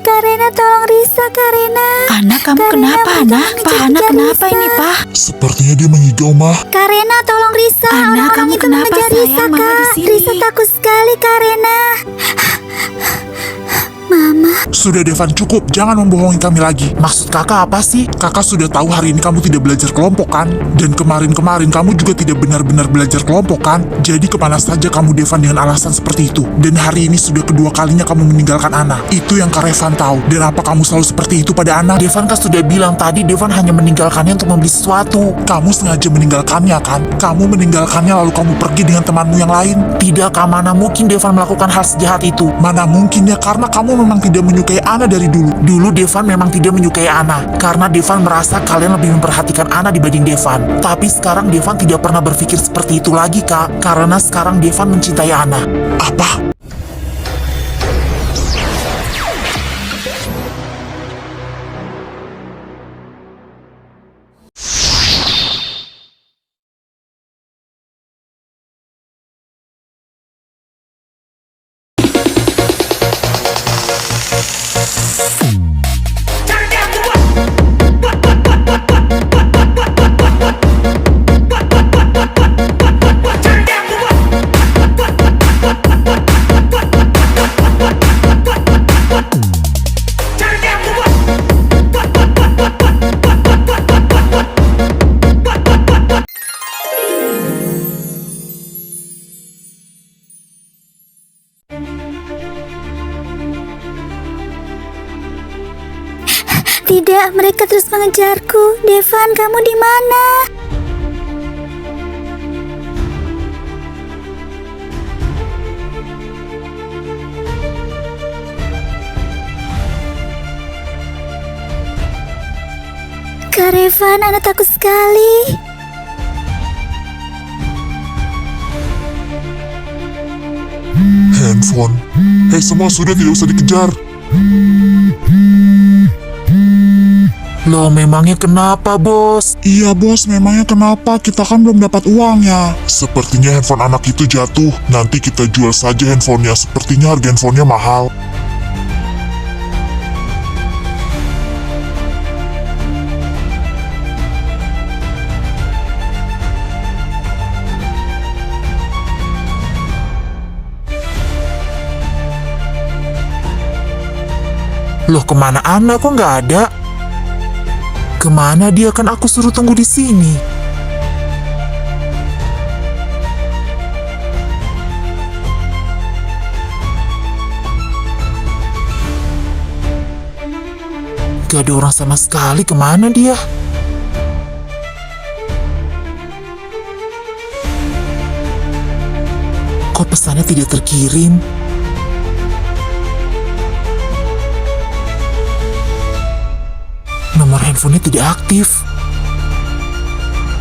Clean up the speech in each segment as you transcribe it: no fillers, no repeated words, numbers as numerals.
Karena tolong Risa, Karena. Anak, kamu kenapa, Anak? Pak, Anak kenapa ini, Pak? Sepertinya dia mengigau, Mah. Karena tolong Risa. Anak, Orang-orang kamu itu kenapa, mengejar sayang? Risa, Mama Kak. di sini. Risa takut sekali, Karena. Mama. Sudah Devan, cukup. Jangan membohongi kami lagi. Maksud kakak apa sih? Kakak sudah tahu hari ini kamu tidak belajar kelompok kan? Dan kemarin-kemarin kamu juga tidak benar-benar belajar kelompok kan? Jadi kemana saja kamu Devan dengan alasan seperti itu? Dan hari ini sudah kedua kalinya kamu meninggalkan Ana. Itu yang Kak Revan tahu. Dan apa kamu selalu seperti itu pada Ana? Devan kan sudah bilang tadi Devan hanya meninggalkannya untuk membeli sesuatu. Kamu sengaja meninggalkannya kan? Kamu meninggalkannya lalu kamu pergi dengan temanmu yang lain? Tidak, Kak. Mana mungkin Devan melakukan hal sejahat itu? Mana mungkin ya, karena kamu memang tidak menyukai Ana dari dulu. Dulu Devan memang tidak menyukai Ana, karena Devan merasa kalian lebih memperhatikan Ana dibanding Devan. Tapi sekarang Devan tidak pernah berpikir seperti itu lagi, Kak. Karena sekarang Devan mencintai Ana. Apa? Tidak, mereka terus mengejarku. Devan, kamu di mana? Kak Revan, Ana takut sekali. Handphone. Hei semua, sudah tidak usah dikejar. Loh, memangnya kenapa, Bos? Iya, Bos, memangnya kenapa? Kita kan belum dapat uangnya. Sepertinya handphone anak itu jatuh. Nanti kita jual saja handphonenya. Sepertinya harga handphonenya mahal. Loh, kemana Ana? Kok nggak ada? Kemana dia? Kan aku suruh tunggu di sini. Gak ada orang sama sekali. Kemana dia? Kok pesannya tidak terkirim? Nomor handphonenya tidak aktif.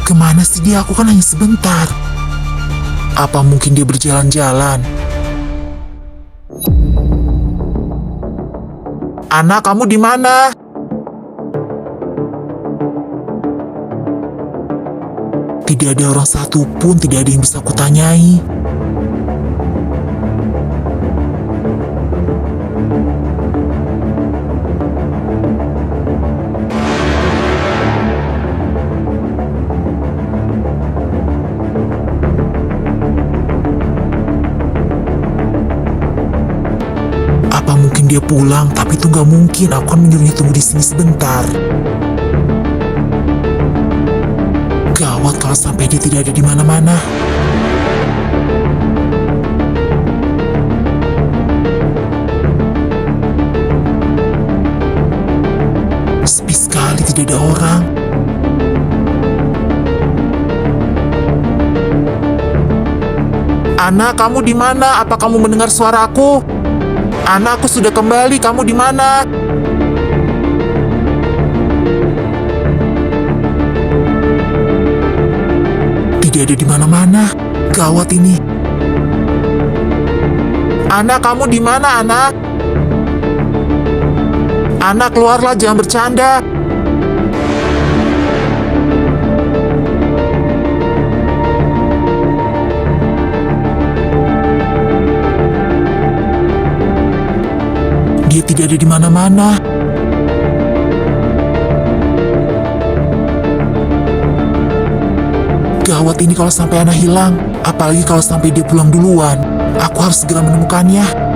Kemana sih dia? Aku kan hanya sebentar. Apa mungkin dia berjalan-jalan? Ana, kamu di mana? Tidak ada orang satupun, tidak ada yang bisa kutanyai. Apa mungkin dia pulang? Tapi itu nggak mungkin. Aku kan menyuruhnya tunggu di sini sebentar. Gawat kalau sampai dia tidak ada di mana-mana. Sepi sekali, tidak ada orang. Ana, kamu di mana? Apa kamu mendengar suaraku? Ana, aku sudah kembali. Kamu di mana? Tidak ada di mana-mana. Gawat ini. Ana, kamu di mana, Ana? Ana, keluarlah, jangan bercanda. Dia tidak ada di mana-mana. Gawat ini kalau sampai Ana hilang. Apalagi kalau sampai dia pulang duluan. Aku harus segera menemukannya.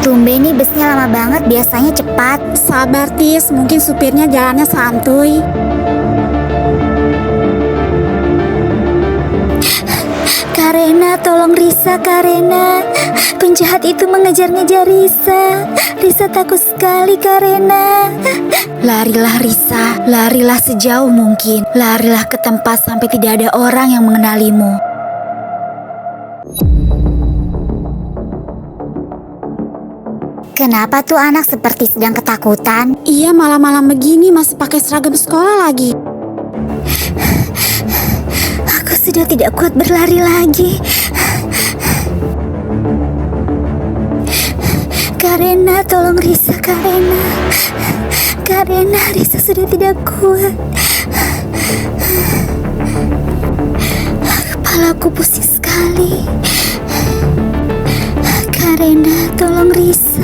Tumben nih busnya lama banget, biasanya cepat. Sabar Tis, mungkin supirnya jalannya santuy. Karena, tolong Risa, Karena. Penjahat itu mengejar-ngejar Risa. Risa takut sekali, Karena. Larilah Risa, larilah sejauh mungkin. Larilah ke tempat sampai tidak ada orang yang mengenalimu. Kenapa tuh anak seperti sedang ketakutan? Iya, malam-malam begini masih pakai seragam sekolah lagi. Aku sudah tidak kuat berlari lagi. Karena, tolong Risa, Karena. Karena, Risa sudah tidak kuat. Kepalaku pusing sekali. Karena, tolong Risa.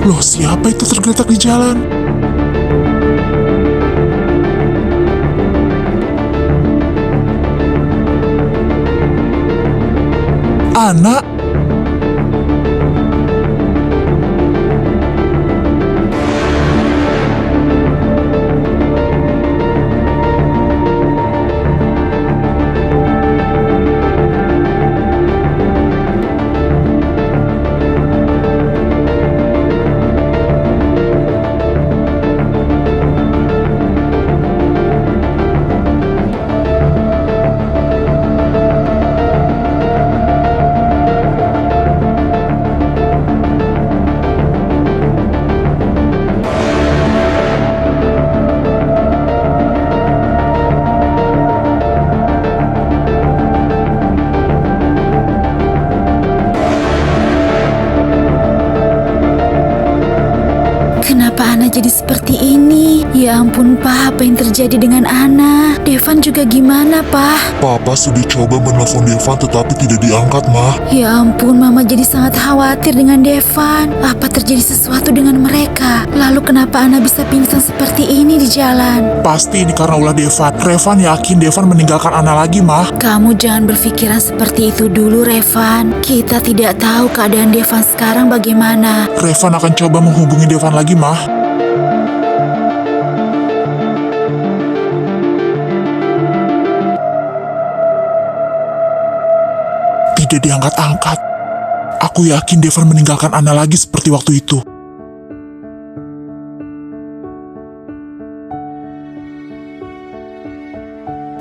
Loh, siapa itu tergeletak di jalan? Anak? Kenapa Ana jadi seperti ini? Ya ampun Pak, apa yang terjadi dengan Ana? Devan juga gimana Pak? Papa sudah coba menelpon Devan tetapi tidak diangkat, Mah. Ya ampun, Mama jadi sangat khawatir dengan Devan. Apa terjadi sesuatu dengan mereka? Lalu kenapa Ana bisa pingsan seperti ini di jalan? Pasti ini karena ulah Devan. Revan yakin Devan meninggalkan Ana lagi, Mah. Kamu jangan berpikiran seperti itu dulu, Revan. Kita tidak tahu keadaan Devan sekarang bagaimana. Revan akan coba menghubungi Devan lagi, Mah. Tidak diangkat-angkat. Aku yakin Devan meninggalkan Ana lagi seperti waktu itu.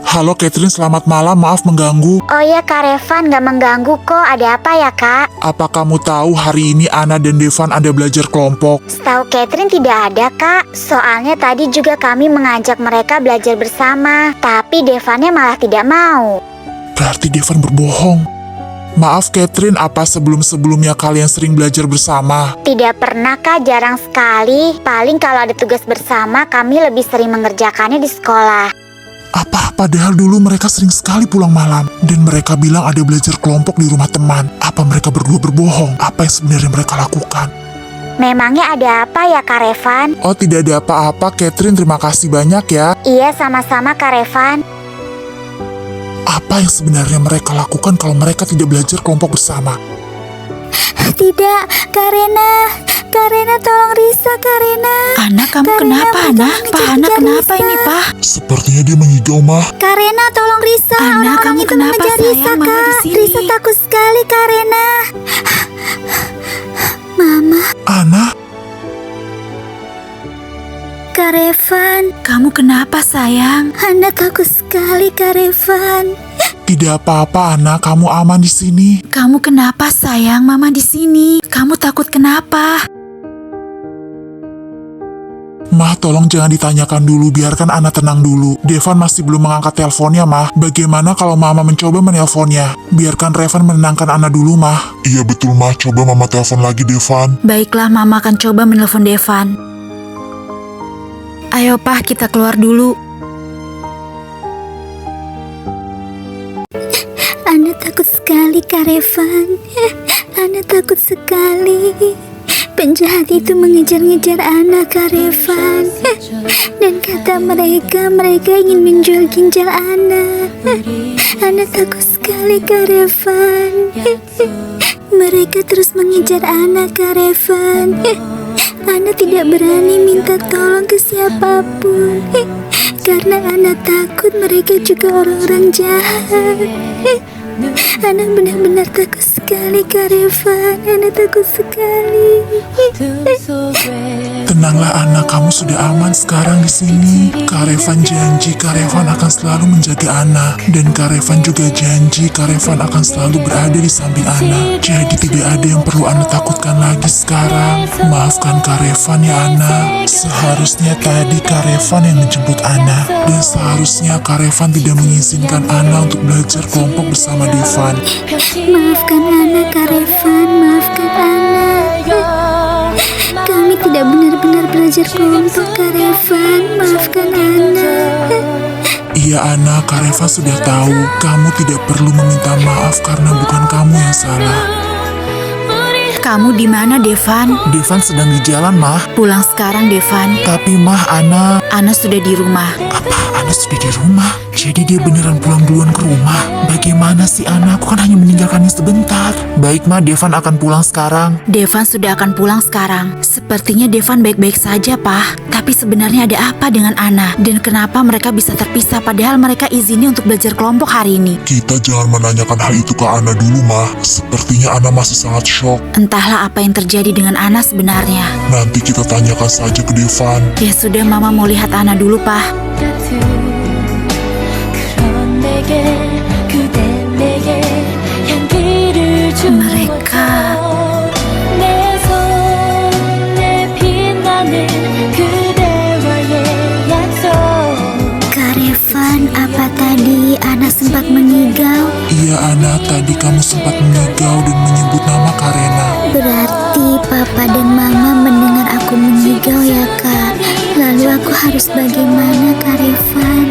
Halo Catherine, selamat malam, maaf mengganggu. Oh ya Kak Revan, gak mengganggu kok. Ada apa ya Kak? Apa kamu tahu hari ini Ana dan Devan ada belajar kelompok? Setahu Catherine tidak ada Kak. Soalnya tadi juga kami mengajak mereka belajar bersama. Tapi Devannya malah tidak mau. Berarti Devan berbohong. Maaf Catherine, apa sebelum-sebelumnya kalian sering belajar bersama? Tidak pernah Kak, jarang sekali. Paling kalau ada tugas bersama kami lebih sering mengerjakannya di sekolah. Apa? Padahal dulu mereka sering sekali pulang malam. Dan mereka bilang ada belajar kelompok di rumah teman. Apa mereka berdua berbohong? Apa yang sebenarnya mereka lakukan? Memangnya ada apa ya Kak Revan? Oh, tidak ada apa-apa Catherine, terima kasih banyak ya. Iya, sama-sama Kak Revan. Apa yang sebenarnya mereka lakukan kalau mereka tidak belajar kelompok bersama? Tidak, Kak Rena. Kak Rena, tolong Risa, Kak Rena. Ana, kamu Kak kenapa, Rena, Ana? mereka Pak, Ana mengejar kenapa Risa. ini, Pak? Sepertinya dia mengigau, Mah. Kak Rena, tolong Risa. Ana, Orang-orang kamu itu kenapa, mengejar sayang? Risa, Mama di Kak. sini. Risa takut sekali, Kak Rena. Mama, Ana, Kak Revan. Kamu kenapa, sayang? Ana takut sekali, Kak Revan. tidak apa-apa, Ana. Kamu aman di sini. Kamu kenapa, sayang? Mama di sini. Kamu takut kenapa? Mah, tolong jangan ditanyakan dulu. Biarkan Ana tenang dulu. Devan masih belum mengangkat teleponnya, Mah. Bagaimana kalau Mama mencoba menelponnya? Biarkan Revan menenangkan Ana dulu, Mah. Iya betul, Mah. Coba Mama telepon lagi, Devan. Baiklah, Mama akan coba menelpon Devan. Ayo, Pak, kita keluar dulu. Ana takut sekali, Kak Revan. Ana takut sekali. Penjahat itu mengejar-ngejar Ana, Kak Revan. Dan kata mereka ingin menjual ginjal Ana. Ana takut sekali, Kak Revan. Mereka terus mengejar Ana, Kak Revan. Ana tidak berani minta tolong ke siapapun. Karena Ana takut mereka juga orang-orang jahat. Ana benar-benar takut sekali, Kak Revan. Ana takut sekali. Tenanglah, Ana. Kamu sudah aman sekarang di sini. Kak Revan janji Kak Revan akan selalu menjaga Ana. Dan Kak Revan juga janji Kak Revan akan selalu berada di samping Ana. Jadi tidak ada yang perlu Ana takutkan lagi sekarang. Maafkan Kak Revan ya, Ana. Seharusnya tadi Kak Revan yang menjemput Ana. Dan seharusnya Kak Revan tidak mengizinkan Ana untuk belajar kelompok bersama Devan. Maafkan Ana, Kak Revan. Maafkan Ana. Kami tidak benar-benar belajar kelompok, Kak Revan. Maafkan Ana. Iya, Ana, Kak Revan sudah tahu. Kamu tidak perlu meminta maaf karena bukan kamu yang salah. Kamu di mana, Devan? Devan sedang di jalan, Mah. Pulang sekarang, Devan. Tapi Mah, Ana... Ana sudah di rumah. Apa? Ana sudah di rumah? Jadi dia beneran pulang duluan ke rumah? Bagaimana sih, Ana? Aku kan hanya meninggalkannya sebentar. Baik, Mah. Devan akan pulang sekarang. Devan sudah akan pulang sekarang. Sepertinya Devan baik-baik saja, Pak. Tapi sebenarnya ada apa dengan Ana? Dan kenapa mereka bisa terpisah padahal mereka izinnya untuk belajar kelompok hari ini? Kita jangan menanyakan hal itu ke Ana dulu, Mah. Sepertinya Ana masih sangat shock. Entahlah apa yang terjadi dengan Ana sebenarnya. Nanti kita tanyakan saja ke Devan. Ya sudah, Mama mau lihat Ana dulu, Pak. Mereka... Kak Revan, apa tadi Ana sempat mengigau? Iya, Ana. Tadi kamu sempat mengigau dan menyebut nama Karena. Berarti Papa dan Mama mendengar aku mengigau ya, Kak. Lalu aku harus bagaimana, Kak Revan?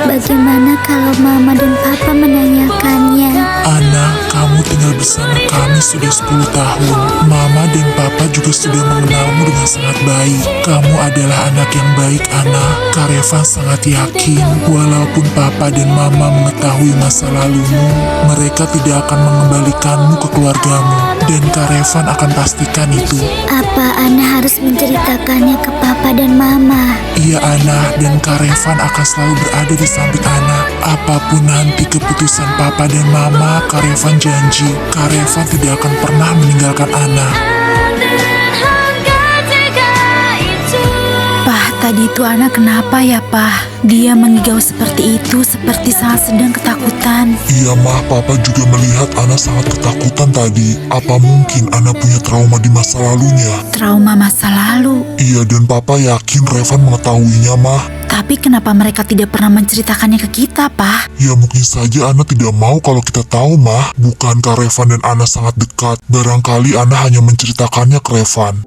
Bagaimana kalau Mama dan Papa menanyakannya? Ana, kamu tinggal bersama kami sudah 10 tahun. Mama dan Papa juga sudah mengenalmu dengan sangat baik. Kamu adalah anak yang baik, Ana. Kak Revan sangat yakin, walaupun Papa dan Mama mengetahui masa lalumu, mereka tidak akan mengembalikanmu ke keluargamu. Dan Kak Revan akan pastikan itu. Apa Ana harus menceritakannya ke Papa dan Mama? Iya, Ana, dan Kak Revan akan selalu berada di samping Ana. Apapun nanti keputusan Papa dan Mama, Kak Revan janji, Kak Revan tidak akan pernah meninggalkan Ana. Pak, tadi itu Ana kenapa ya, Pak? Dia mengigau seperti itu, seperti sangat sedang ketakutan. Iya, Mah, Papa juga melihat Ana sangat ketakutan tadi. Apa mungkin Ana punya trauma di masa lalunya? Trauma masa lalu. Iya, dan Papa yakin Revan mengetahuinya, Mah. Tapi kenapa mereka tidak pernah menceritakannya ke kita, Pak? Ya mungkin saja Ana tidak mau kalau kita tahu, Mah. Bukankah Revan dan Ana sangat dekat? Barangkali Ana hanya menceritakannya ke Revan.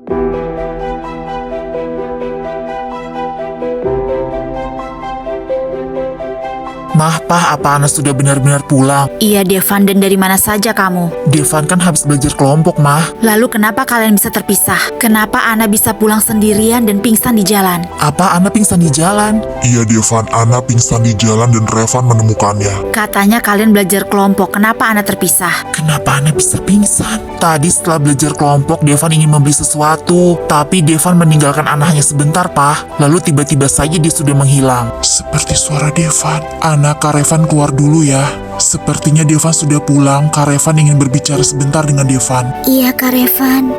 Mah, Pah, apa Ana sudah benar-benar pulang? Iya Devan, dan dari mana saja kamu? Devan kan habis belajar kelompok, Mah. Lalu kenapa kalian bisa terpisah? Kenapa Ana bisa pulang sendirian dan pingsan di jalan? Apa Ana pingsan di jalan? Iya Devan, Ana pingsan di jalan dan Revan menemukannya. Katanya kalian belajar kelompok, kenapa Ana terpisah? Kenapa Ana bisa pingsan? Tadi setelah belajar kelompok, Devan ingin membeli sesuatu. Tapi Devan meninggalkan Ana hanya sebentar, Pah. Lalu tiba-tiba saja dia sudah menghilang. Seperti suara Devan. Ana, Kak Revan keluar dulu ya. Sepertinya Devan sudah pulang. Kak Revan ingin berbicara sebentar dengan Devan. Iya, Kak Revan.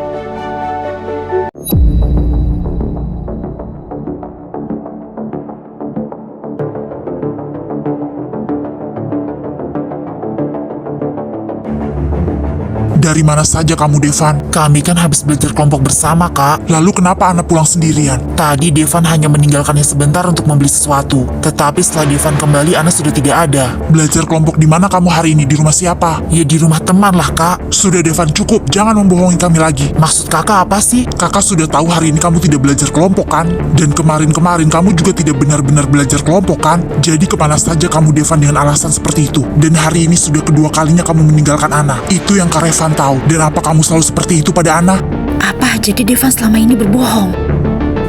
Dari mana saja kamu, Devan? Kami kan habis belajar kelompok bersama, Kak. Lalu kenapa Ana pulang sendirian? Tadi Devan hanya meninggalkannya sebentar untuk membeli sesuatu. Tetapi setelah Devan kembali, Ana sudah tidak ada. Belajar kelompok di mana kamu hari ini? Di rumah siapa? Ya di rumah teman lah, Kak. Sudah Devan, cukup. Jangan membohongi kami lagi. Maksud kakak apa sih? Kakak sudah tahu hari ini kamu tidak belajar kelompok kan? Dan kemarin-kemarin kamu juga tidak benar-benar belajar kelompok kan? Jadi kemana saja kamu, Devan, dengan alasan seperti itu? Dan hari ini sudah kedua kalinya kamu meninggalkan Ana. Itu yang Kak Revan tahu. Dan apa kamu selalu seperti itu pada Ana? Apa jadi Devan selama ini berbohong?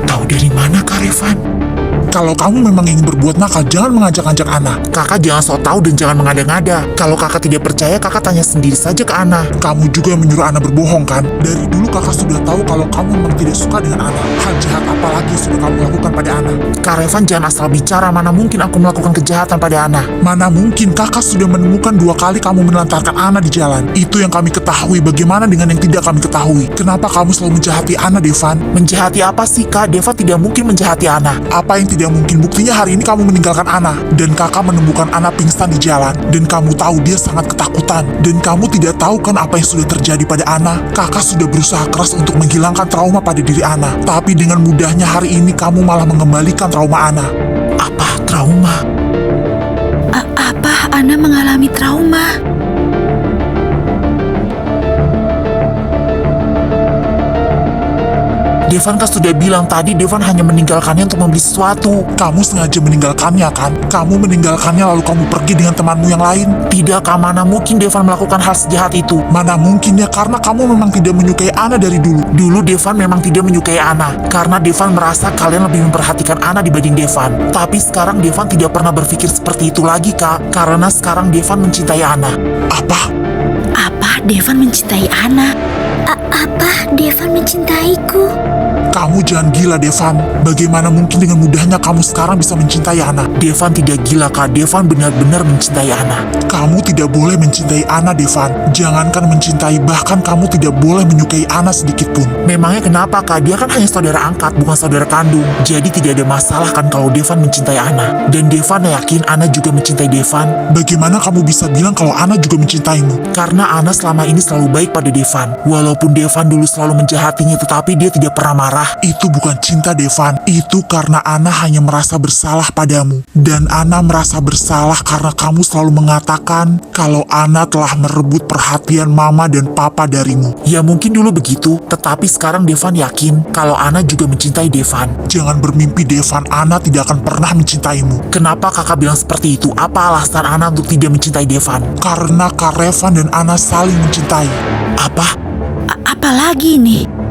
Tahu dari mana, Kak Revan? Kalau kamu memang ingin berbuat nakal, jangan mengajak-ajak Ana. Kakak jangan sok tahu dan jangan mengada-ngada. Kalau kakak tidak percaya, kakak tanya sendiri saja ke Ana. Kamu juga yang menyuruh Ana berbohong kan? Dari dulu kakak sudah tahu kalau kamu memang tidak suka dengan Ana. Hal jahat apa lagi yang sudah kamu lakukan pada Ana? Kak Revan jangan asal bicara, mana mungkin aku melakukan kejahatan pada Ana. Mana mungkin, kakak sudah menemukan 2 kali kamu menelantarkan Ana di jalan. Itu yang kami ketahui, bagaimana dengan yang tidak kami ketahui? Kenapa kamu selalu menjahati Ana, Devan? Menjahati apa sih, Kak? Devan tidak mungkin menjahati Ana. Apa yang tidak mungkin? Buktinya hari ini kamu meninggalkan Ana. Dan kakak menemukan Ana pingsan di jalan. Dan kamu tahu dia sangat ketakutan. Dan kamu tidak tahu kan apa yang sudah terjadi pada Ana? Kakak sudah berusaha keras untuk menghilangkan trauma pada diri Ana. Tapi dengan mudahnya hari ini kamu malah mengembalikan trauma Ana. Apa trauma? Apa Ana mengalami trauma? Devan kan sudah bilang tadi Devan hanya meninggalkannya untuk membeli sesuatu. Kamu sengaja meninggalkannya kan? Kamu meninggalkannya lalu kamu pergi dengan temanmu yang lain? Tidak, Kak, mana mungkin Devan melakukan hal sejahat itu. Mana mungkin ya, karena kamu memang tidak menyukai Ana dari dulu. Dulu Devan memang tidak menyukai Ana, karena Devan merasa kalian lebih memperhatikan Ana dibanding Devan. Tapi sekarang Devan tidak pernah berpikir seperti itu lagi, Kak. Karena sekarang Devan mencintai Ana. Apa? Apa Devan mencintai Ana? Apa Devan mencintaiku? Kamu jangan gila, Devan. Bagaimana mungkin dengan mudahnya kamu sekarang bisa mencintai Ana? Devan tidak gila, Kak. Devan benar-benar mencintai Ana. Kamu tidak boleh mencintai Ana, Devan. Jangankan mencintai, bahkan kamu tidak boleh menyukai Ana sedikit pun. Memangnya kenapa, Kak? Dia kan hanya saudara angkat, bukan saudara kandung. Jadi tidak ada masalah kan kalau Devan mencintai Ana. Dan Devan yakin Ana juga mencintai Devan. Bagaimana kamu bisa bilang kalau Ana juga mencintaimu? Karena Ana selama ini selalu baik pada Devan. Walaupun Devan dulu selalu menjahatinya, tetapi dia tidak pernah marah. Itu bukan cinta, Devan. Itu karena Ana hanya merasa bersalah padamu. Dan Ana merasa bersalah karena kamu selalu mengatakan kalau Ana telah merebut perhatian mama dan papa darimu. Ya mungkin dulu begitu, tetapi sekarang Devan yakin kalau Ana juga mencintai Devan. Jangan bermimpi, Devan. Ana tidak akan pernah mencintaimu. Kenapa kakak bilang seperti itu? Apa alasan Ana untuk tidak mencintai Devan? Karena Kak Revan dan Ana saling mencintai. Apa? Apa lagi nih?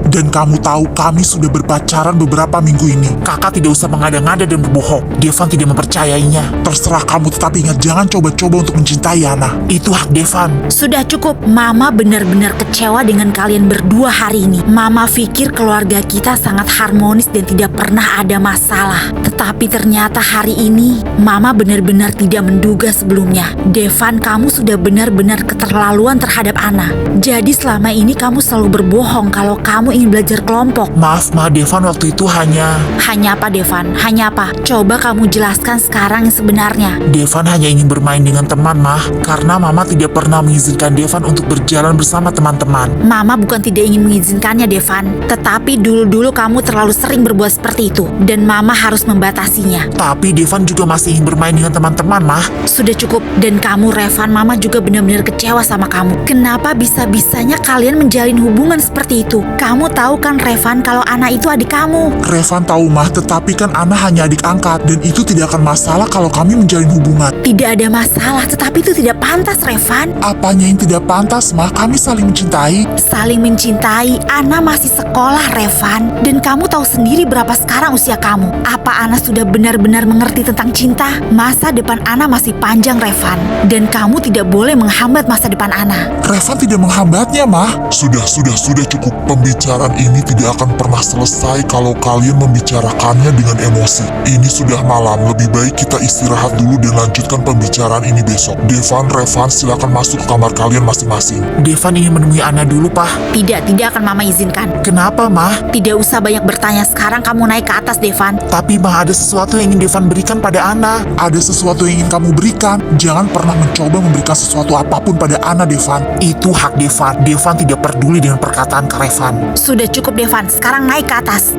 Dan kamu tahu kami sudah berpacaran beberapa minggu ini. Kakak tidak usah mengada-ngada dan berbohong. Devan tidak mempercayainya. Terserah kamu, tetapi ingat jangan coba-coba untuk mencintai Ana. Itu hak Devan. Sudah cukup, Mama benar-benar kecewa dengan kalian berdua hari ini. Mama pikir keluarga kita sangat harmonis dan tidak pernah ada masalah. Tetapi ternyata hari ini, Mama benar-benar tidak menduga sebelumnya. Devan, kamu sudah benar-benar keterlaluan terhadap Ana. Jadi selama ini kamu selalu berbohong kalau kamu ingin belajar kelompok. Maaf, Ma, Devan waktu itu hanya apa, Devan? Hanya apa? Coba kamu jelaskan sekarang yang sebenarnya. Devan hanya ingin bermain dengan teman, Ma. Karena Mama tidak pernah mengizinkan Devan untuk berjalan bersama teman-teman. Mama bukan tidak ingin mengizinkannya, Devan. Tetapi dulu-dulu kamu terlalu sering berbuat seperti itu. Dan Mama harus membatasinya. Tapi Devan juga masih ingin bermain dengan teman-teman, Ma. Sudah cukup. Dan kamu, Revan, Mama juga benar-benar kecewa sama kamu. Kenapa bisa-bisanya kalian menjalin hubungan seperti itu? Kamu Kamu tahu kan Revan kalau Ana itu adik kamu. Revan tahu mah, tetapi kan Ana hanya adik angkat. Dan itu tidak akan masalah kalau kami menjalin hubungan. Tidak ada masalah, tetapi itu tidak pantas Revan. Apanya yang tidak pantas mah? Kami saling mencintai. Saling mencintai, Ana masih sekolah Revan. Dan kamu tahu sendiri berapa sekarang usia kamu. Apa Ana sudah benar-benar mengerti tentang cinta? Masa depan Ana masih panjang Revan. Dan kamu tidak boleh menghambat masa depan Ana. Revan tidak menghambatnya mah. Sudah cukup. Pembicaraan ini tidak akan pernah selesai kalau kalian membicarakannya dengan emosi. Ini sudah malam, lebih baik kita istirahat dulu dan lanjutkan pembicaraan ini besok. Devan, Revan, silakan masuk ke kamar kalian masing-masing. Devan ingin menemui Ana dulu, Pak. Tidak akan Mama izinkan. Kenapa, Mah? Tidak usah banyak bertanya, sekarang kamu naik ke atas Devan. Tapi, Mah, ada sesuatu yang ingin Devan berikan pada Ana. Ada sesuatu yang ingin kamu berikan. Jangan pernah mencoba memberikan sesuatu apapun pada Ana, Devan. Itu hak Devan. Devan tidak peduli dengan perkataan Revan. Sudah cukup Devan, sekarang naik ke atas.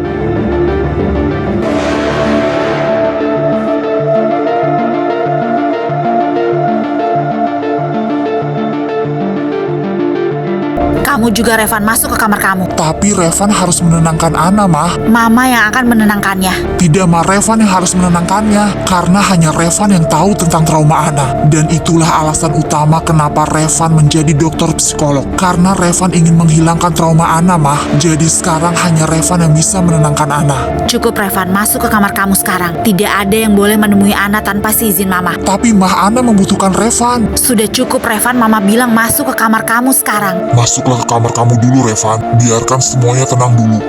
Kamu juga Revan, masuk ke kamar kamu. Tapi Revan harus menenangkan Ana, mah. Mama yang akan menenangkannya. Tidak, mah, Revan yang harus menenangkannya. Karena hanya Revan yang tahu tentang trauma Ana. Dan itulah alasan utama kenapa Revan menjadi dokter psikolog. Karena Revan ingin menghilangkan trauma Ana, mah. Jadi sekarang hanya Revan yang bisa menenangkan Ana. Cukup Revan, masuk ke kamar kamu sekarang. Tidak ada yang boleh menemui Ana tanpa seizin Mama. Tapi mah, Ana membutuhkan Revan. Sudah cukup Revan, Mama bilang masuk ke kamar kamu sekarang. Masuklah ke kamar kamu dulu, Revan. Biarkan semuanya tenang dulu.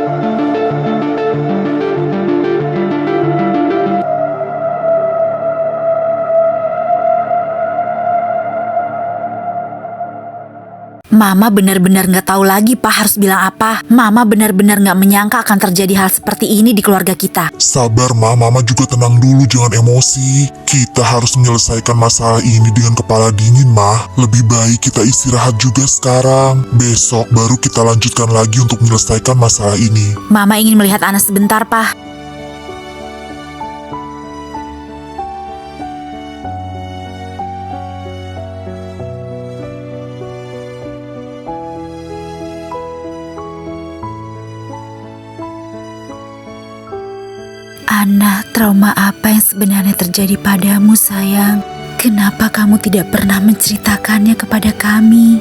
Mama benar-benar gak tahu lagi Pak harus bilang apa. Mama benar-benar gak menyangka akan terjadi hal seperti ini di keluarga kita. Sabar, mah. Mama juga tenang dulu, jangan emosi. Kita harus menyelesaikan masalah ini dengan kepala dingin, mah. Lebih baik kita istirahat juga sekarang. Besok baru kita lanjutkan lagi untuk menyelesaikan masalah ini. Mama ingin melihat Ana sebentar, Pak. Ana, trauma apa yang sebenarnya terjadi padamu, sayang? Kenapa kamu tidak pernah menceritakannya kepada kami?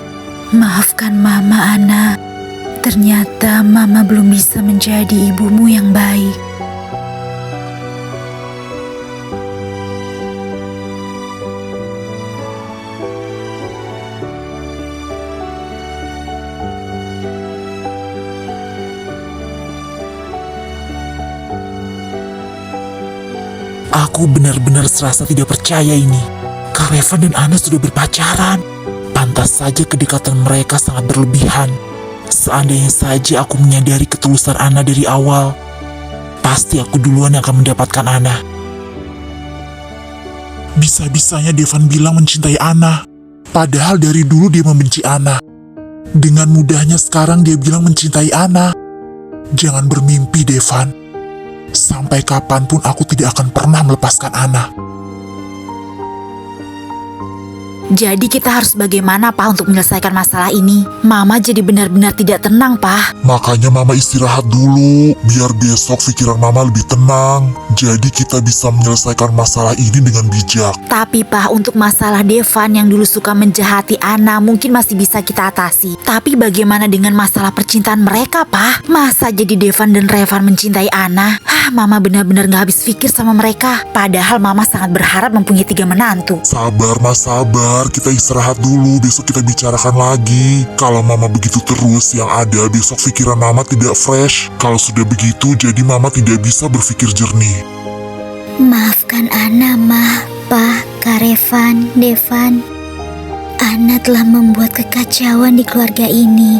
Maafkan Mama, Ana. Ternyata Mama belum bisa menjadi ibumu yang baik. Aku benar-benar serasa tidak percaya ini. Kak Revan dan Ana sudah berpacaran. Pantas saja kedekatan mereka sangat berlebihan. Seandainya saja aku menyadari ketulusan Ana dari awal, pasti aku duluan yang akan mendapatkan Ana. Bisa-bisanya Devan bilang mencintai Ana. Padahal dari dulu dia membenci Ana. Dengan mudahnya sekarang dia bilang mencintai Ana. Jangan bermimpi, Devan. Sampai kapanpun aku tidak akan pernah melepaskan Ana. Jadi kita harus bagaimana, Pak, untuk menyelesaikan masalah ini? Mama jadi benar-benar tidak tenang, Pak. Makanya Mama istirahat dulu, biar besok pikiran Mama lebih tenang. Jadi kita bisa menyelesaikan masalah ini dengan bijak. Tapi, Pak, untuk masalah Devan yang dulu suka menjahati Ana mungkin masih bisa kita atasi. Tapi bagaimana dengan masalah percintaan mereka, Pak? Masa jadi Devan dan Revan mencintai Ana? Mama benar-benar gak habis pikir sama mereka. Padahal Mama sangat berharap mempunyai 3 menantu. Sabar, Mas, sabar. Kita istirahat dulu, besok kita bicarakan lagi. Kalau Mama begitu terus, yang ada besok pikiran Mama tidak fresh. Kalau sudah begitu, jadi Mama tidak bisa berpikir jernih. Maafkan Ana, Ma, Pa, Kak Revan, Devan. Ana telah membuat kekacauan di keluarga ini.